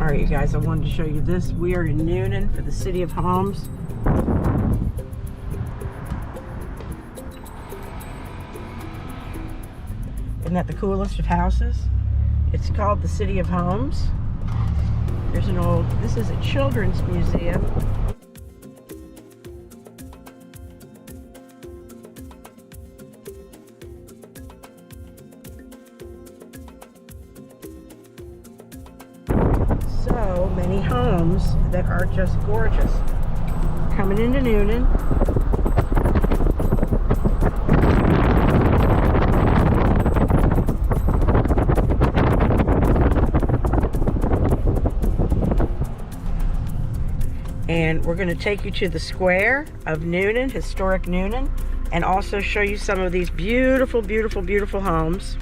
Alright, you guys, I wanted to show you this. We are in Newnan for the City of Homes. Isn't that the coolest of houses? It's called the City of Homes. There's an old, this is a children's museum. So many homes that are just gorgeous. Coming into Newnan. And we're going to take you to the square of Newnan, historic Newnan, and also show you some of these beautiful, beautiful, beautiful homes.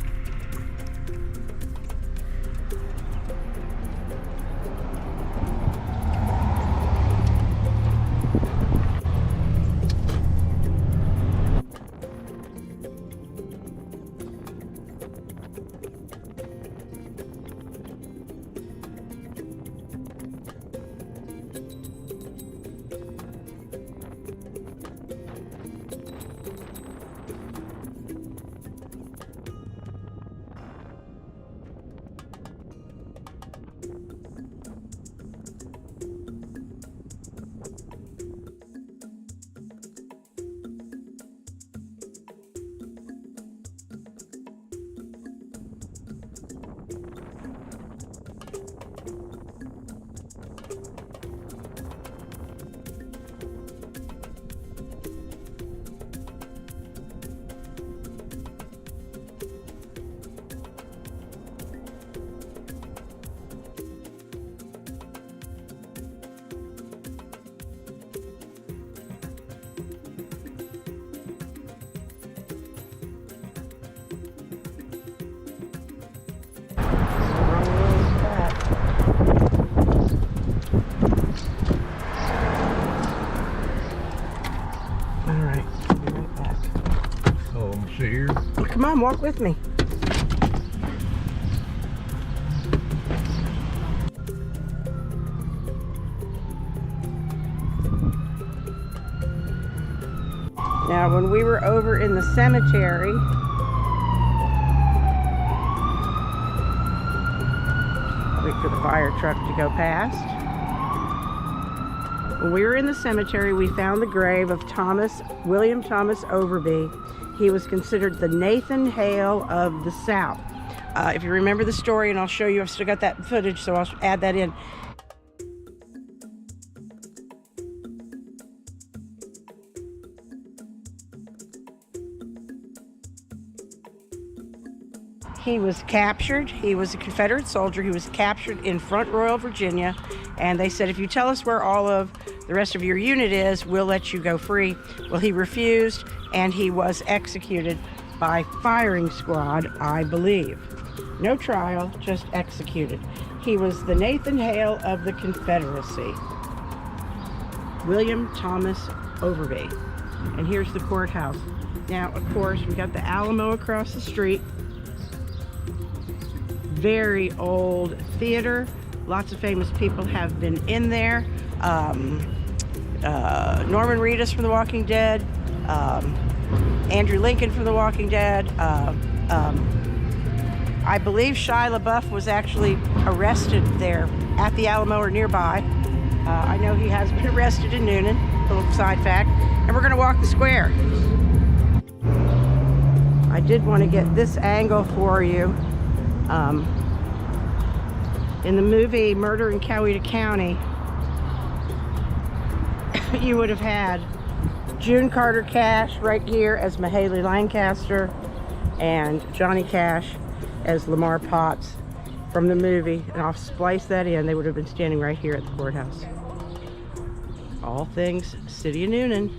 Here. Come on, walk with me. Now, when we were over in the cemetery, wait for the fire truck to go past. When we were in the cemetery, we found the grave of William Thomas Overby. He was considered the Nathan Hale of the South. If you remember the story, and I'll show you, I've still got that footage, so I'll add that in. He was captured. He was a Confederate soldier. He was captured in Front Royal, Virginia, and they said, if you tell us where all of the rest of your unit is, we'll let you go free. Well, he refused, and he was executed by firing squad, I believe. No trial, just executed. He was the Nathan Hale of the Confederacy. William Thomas Overby. And here's the courthouse. Now, of course, we got the Alamo across the street. Very old theater. Lots of famous people have been in there. Norman Reedus from The Walking Dead. Andrew Lincoln from The Walking Dead. I believe Shia LaBeouf was actually arrested there at the Alamo or nearby. I know he has been arrested in Newnan, a little side fact. And we're going to walk the square. I did want to get this angle for you. In the movie Murder in Coweta County, you would have had June Carter Cash right here as Mahalia Lancaster and Johnny Cash as Lamar Potts from the movie. And I'll splice that in. They would have been standing right here at the courthouse. All things City of Newnan.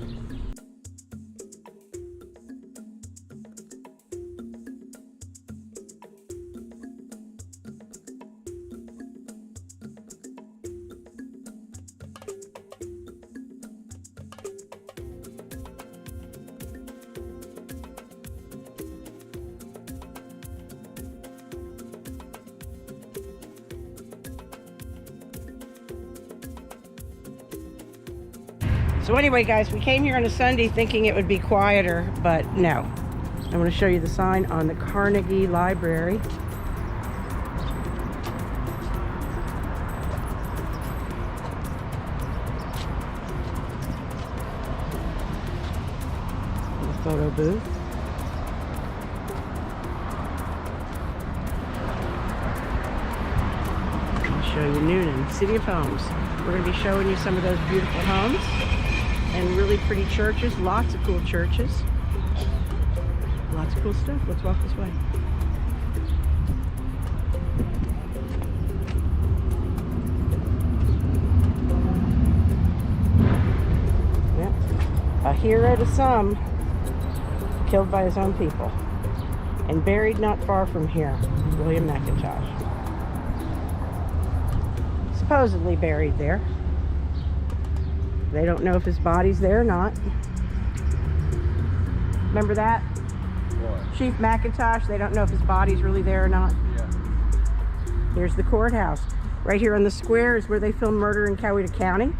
So anyway, guys, we came here on a Sunday thinking it would be quieter, but no. I want to show you the sign on the Carnegie Library. The photo booth. I'll show you Newnan, City of Homes. We're going to be showing you some of those beautiful homes and really pretty churches, lots of cool churches. Lots of cool stuff. Let's walk this way. Yeah. A hero to some, killed by his own people, and buried not far from here, William McIntosh. Supposedly buried there. They don't know if his body's there or not. Remember that? What? Chief McIntosh, they don't know if his body's really there or not. Yeah. Here's the courthouse. Right here on the square is where they filmed Murder in Coweta County.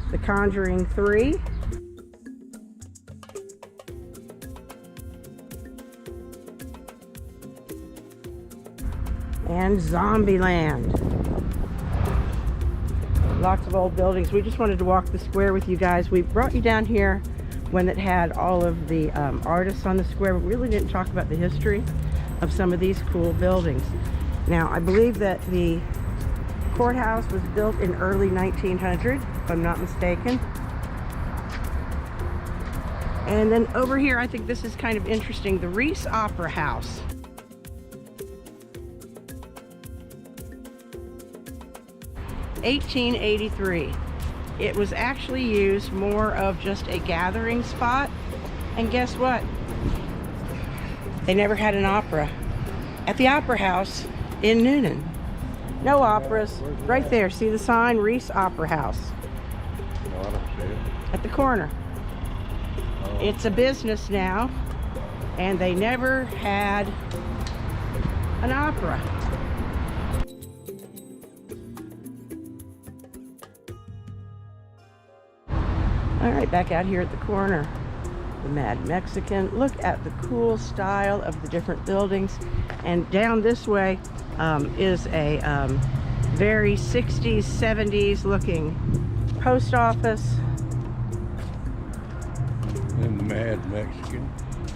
The Conjuring 3. And Zombieland. Lots of old buildings. We just wanted to walk the square with you guys. We brought you down here when it had all of the artists on the square, but we really didn't talk about the history of some of these cool buildings. Now, I believe that the courthouse was built in early 1900, if I'm not mistaken. And then over here, I think this is kind of interesting, the Reese Opera House. (1883). It was actually used more of just a gathering spot, and guess what? They never had an opera at the Opera House in Newnan. No operas. Right there, see the sign, Reese Opera House. No, I don't see it. At the corner. Oh. It's a business now, and they never had an opera. All right, back out here at the corner, the Mad Mexican. Look at the cool style of the different buildings. And down this way is a very 60s, 70s looking post office. The Mad Mexican.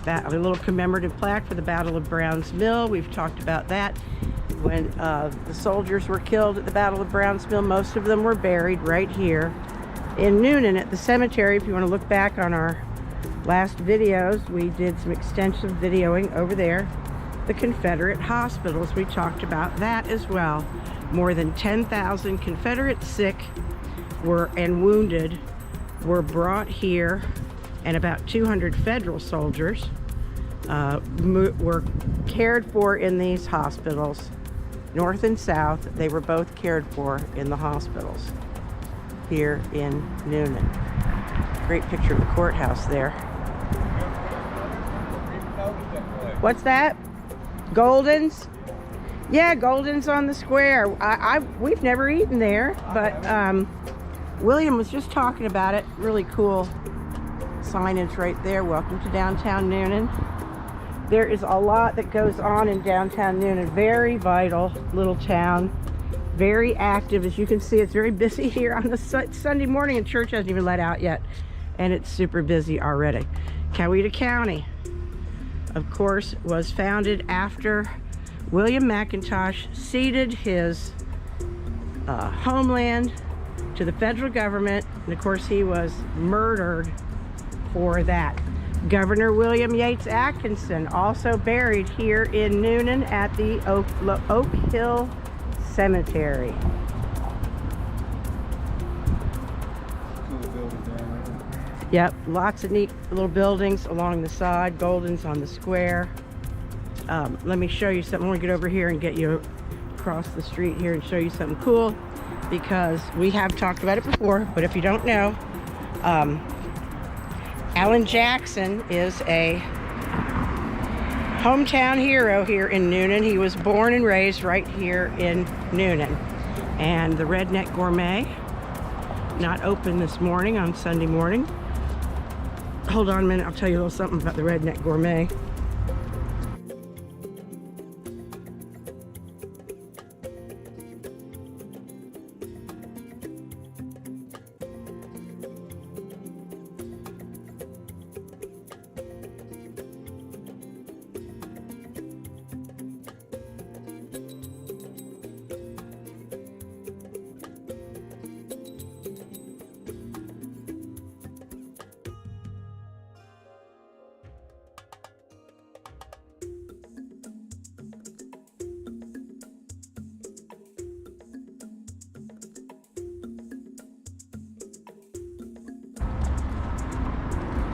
That, a little commemorative plaque for the Battle of Brown's Mill. We've talked about that. When the soldiers were killed at the Battle of Brown's Mill, most of them were buried right here in Newnan at the cemetery. If you want to look back on our last videos, we did some extensive videoing over there. The Confederate hospitals, we talked about that as well. More than 10,000 Confederate sick and wounded were brought here, and about 200 Federal soldiers were cared for in these hospitals. North and South, they were both cared for in the hospitals here in Newnan. Great picture of the courthouse there. What's that? Golden's? Yeah, Golden's on the square. We've never eaten there, but William was just talking about it. Really cool signage right there. Welcome to downtown Newnan. There is a lot that goes on in downtown Newnan. Very vital little town. Very active. As you can see, it's very busy here on the Sunday morning, and church hasn't even let out yet, and it's super busy already. Coweta County, of course, was founded after William McIntosh ceded his homeland to the federal government, and of course he was murdered for that. Governor William Yates Atkinson also buried here in Newnan at the Oak Hill Cemetery. Yep, lots of neat little buildings along the side. Golden's on the square. Let me show you something. I want to get over here and get you across the street here and show you something cool, because we have talked about it before, but if you don't know, Alan Jackson is a hometown hero here in Newnan. He was born and raised right here in Newnan. And the Redneck Gourmet not open this morning on Sunday morning. Hold on a minute, I'll tell you a little something about the Redneck Gourmet.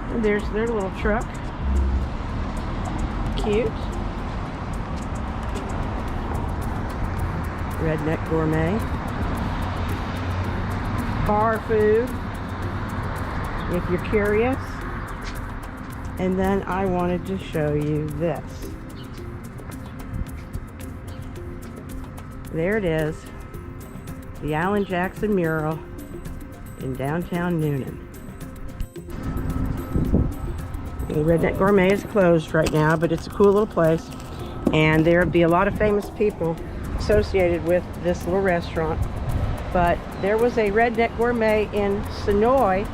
And there's their little truck. Cute. Redneck Gourmet. Bar food, if you're curious. And then I wanted to show you this. There it is. The Alan Jackson mural in downtown Newnan. The Redneck Gourmet is closed right now, but it's a cool little place. And there'll be a lot of famous people associated with this little restaurant. But there was a Redneck Gourmet in Sonoy,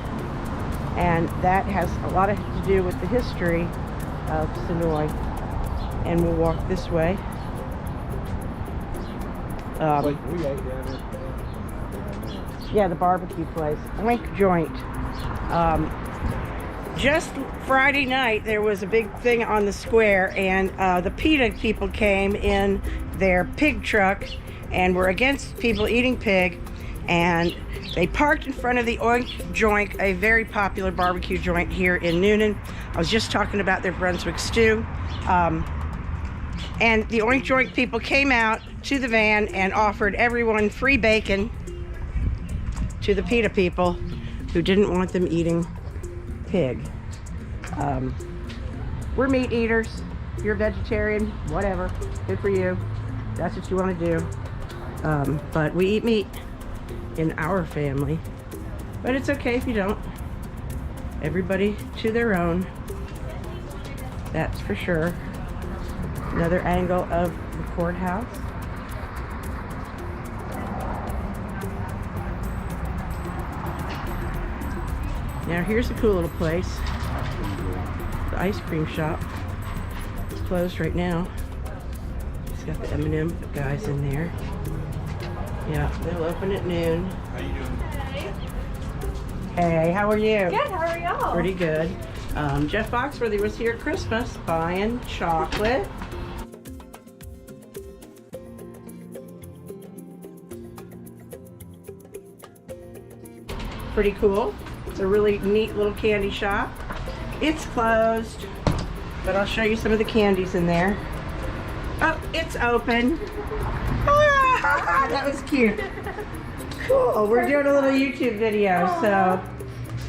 and that has a lot to do with the history of Sonoy. And we'll walk this way. We ate down there. Yeah, the barbecue place, Oink Joint. Just Friday night, there was a big thing on the square, and the PETA people came in their pig truck and were against people eating pig, and they parked in front of the Oink Joint, a very popular barbecue joint here in Newnan. I was just talking about their Brunswick stew. And the Oink Joint people came out to the van and offered everyone free bacon to the PETA people who didn't want them eating pig. We're meat eaters. If you're a vegetarian, whatever, good for you. That's what you want to do. But we eat meat in our family. But it's okay if you don't. Everybody to their own. That's for sure. Another angle of the courthouse. Now here's a cool little place. The ice cream shop. It's closed right now. It's got the M&M guys in there. Yeah, they'll open at noon. How you doing? Hey, how are you? Good, how are y'all? Pretty good. Jeff Foxworthy was here at Christmas buying chocolate. Pretty cool. It's a really neat little candy shop. It's closed, but I'll show you some of the candies in there. Oh, it's open. Ah, that was cute. Cool. We're doing a little YouTube video, so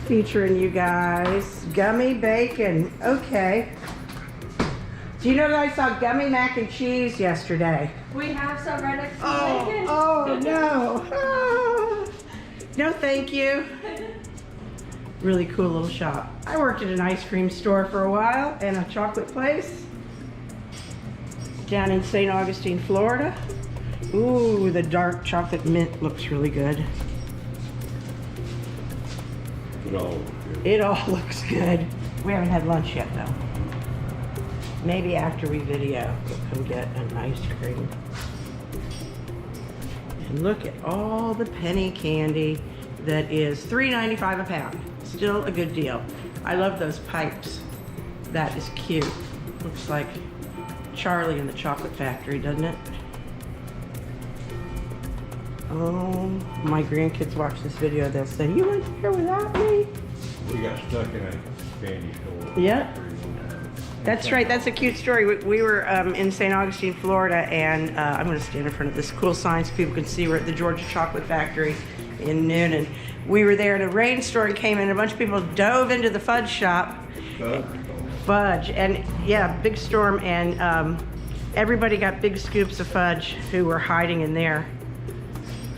featuring you guys. Gummy bacon. Okay. Do you know that I saw gummy mac and cheese yesterday? We have some right next to the bacon. Oh no. Ah. No, thank you. Really cool little shop. I worked at an ice cream store for a while and a chocolate place down in St. Augustine, Florida. Ooh, the dark chocolate mint looks really good. It all looks good. We haven't had lunch yet though. Maybe after we video, we'll come get an ice cream. And look at all the penny candy that is $3.95 a pound. Still a good deal. I love those pipes. That is cute. Looks like Charlie in the Chocolate Factory, doesn't it? Oh, my grandkids watch this video, they'll say, "You went here without me?" We got stuck in a candy store. Yeah. That's right, that's a cute story. We were in St. Augustine, Florida, and I'm gonna stand in front of this cool sign so people can see we're at the Georgia Chocolate Factory in Newnan. We were there in a rainstorm came in, a bunch of people dove into the fudge shop. Fudge, and yeah, big storm, and everybody got big scoops of fudge who were hiding in there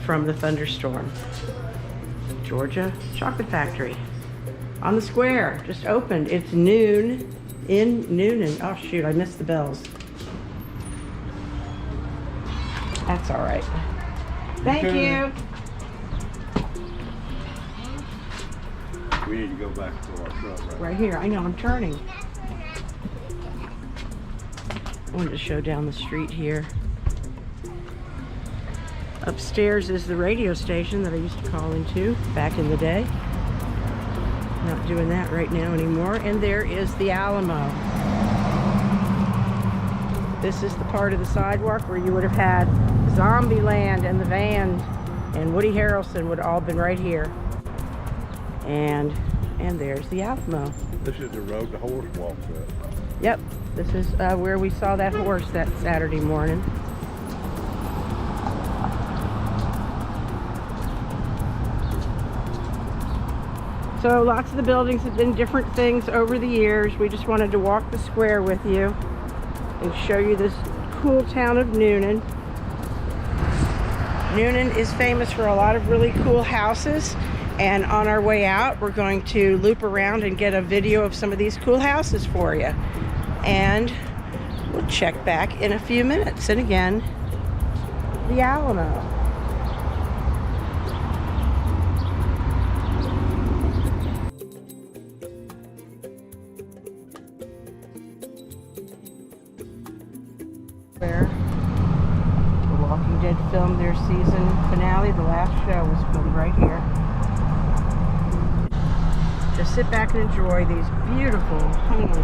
from the thunderstorm. Georgia Chocolate Factory on the square. Just opened. It's noon in Newnan. Oh shoot, I missed the bells. That's all right. Thank you. We need to go back to our truck Right here. I know, I'm turning. I wanted to show down the street here. Upstairs is the radio station that I used to call into back in the day. Not doing that right now anymore. And there is the Alamo. This is the part of the sidewalk where you would have had Zombieland and the van and Woody Harrelson would all been right here. And there's the Alamo. This is the road the horse walks up. Yep, this is where we saw that horse that Saturday morning. So lots of the buildings have been different things over the years. We just wanted to walk the square with you and show you this cool town of Newnan. Newnan is famous for a lot of really cool houses, and on our way out we're going to loop around and get a video of some of these cool houses for you, and we'll check back in a few minutes. And again, the Alamo. Where The Walking Dead filmed their season finale. The last show was filmed right here. Just sit back and enjoy these beautiful homes